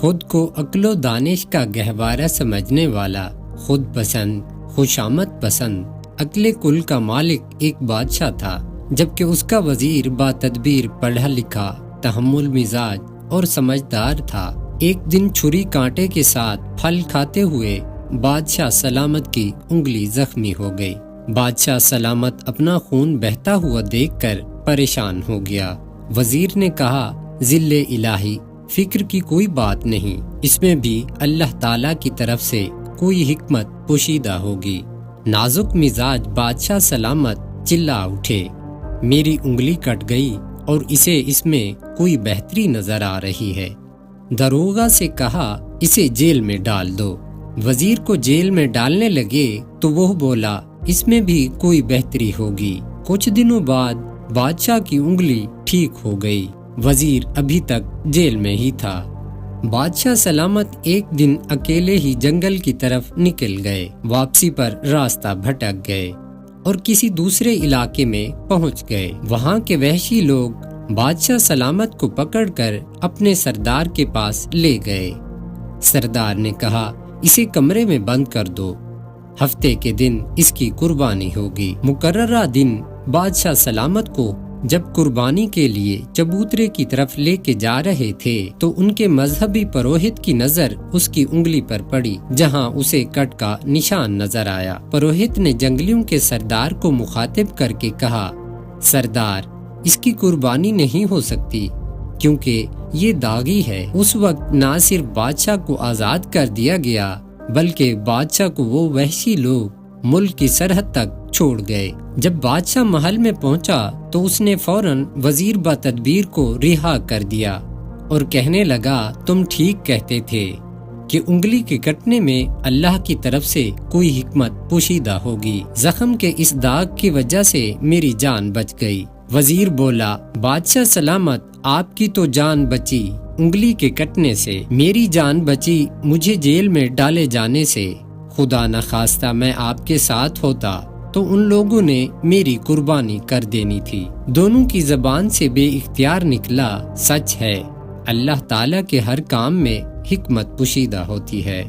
خود کو عقل و دانش کا گہوارہ سمجھنے والا، خود پسند، خوشامد پسند، عقل کل کا مالک ایک بادشاہ تھا، جبکہ اس کا وزیر با تدبیر، پڑھا لکھا، تحمل مزاج اور سمجھدار تھا۔ ایک دن چھری کانٹے کے ساتھ پھل کھاتے ہوئے بادشاہ سلامت کی انگلی زخمی ہو گئی۔ بادشاہ سلامت اپنا خون بہتا ہوا دیکھ کر پریشان ہو گیا۔ وزیر نے کہا، ذل الہی، فکر کی کوئی بات نہیں، اس میں بھی اللہ تعالیٰ کی طرف سے کوئی حکمت پوشیدہ ہوگی۔ نازک مزاج بادشاہ سلامت چلا اٹھے، میری انگلی کٹ گئی اور اسے اس میں کوئی بہتری نظر آ رہی ہے۔ داروغہ سے کہا، اسے جیل میں ڈال دو۔ وزیر کو جیل میں ڈالنے لگے تو وہ بولا، اس میں بھی کوئی بہتری ہوگی۔ کچھ دنوں بعد بادشاہ کی انگلی ٹھیک ہو گئی۔ وزیر ابھی تک جیل میں ہی تھا۔ بادشاہ سلامت ایک دن اکیلے ہی جنگل کی طرف نکل گئے۔ واپسی پر راستہ بھٹک گئے اور کسی دوسرے علاقے میں پہنچ گئے۔ وہاں کے وحشی لوگ بادشاہ سلامت کو پکڑ کر اپنے سردار کے پاس لے گئے۔ سردار نے کہا، اسے کمرے میں بند کر دو، ہفتے کے دن اس کی قربانی ہوگی۔ مقررہ دن بادشاہ سلامت کو جب قربانی کے لیے چبوترے کی طرف لے کے جا رہے تھے تو ان کے مذہبی پروہت کی نظر اس کی انگلی پر پڑی، جہاں اسے کٹ کا نشان نظر آیا۔ پروہت نے جنگلیوں کے سردار کو مخاطب کر کے کہا، سردار، اس کی قربانی نہیں ہو سکتی کیونکہ یہ داغی ہے۔ اس وقت نہ صرف بادشاہ کو آزاد کر دیا گیا بلکہ بادشاہ کو وہ وحشی لوگ ملک کی سرحد تک چھوڑ گئے۔ جب بادشاہ محل میں پہنچا تو اس نے فوراً وزیر با تدبیر کو رہا کر دیا اور کہنے لگا، تم ٹھیک کہتے تھے کہ انگلی کے کٹنے میں اللہ کی طرف سے کوئی حکمت پوشیدہ ہوگی۔ زخم کے اس داغ کی وجہ سے میری جان بچ گئی۔ وزیر بولا، بادشاہ سلامت، آپ کی تو جان بچی انگلی کے کٹنے سے، میری جان بچی مجھے جیل میں ڈالے جانے سے۔ خدا نخواستہ میں آپ کے ساتھ ہوتا تو ان لوگوں نے میری قربانی کر دینی تھی۔ دونوں کی زبان سے بے اختیار نکلا، سچ ہے، اللہ تعالیٰ کے ہر کام میں حکمت پوشیدہ ہوتی ہے۔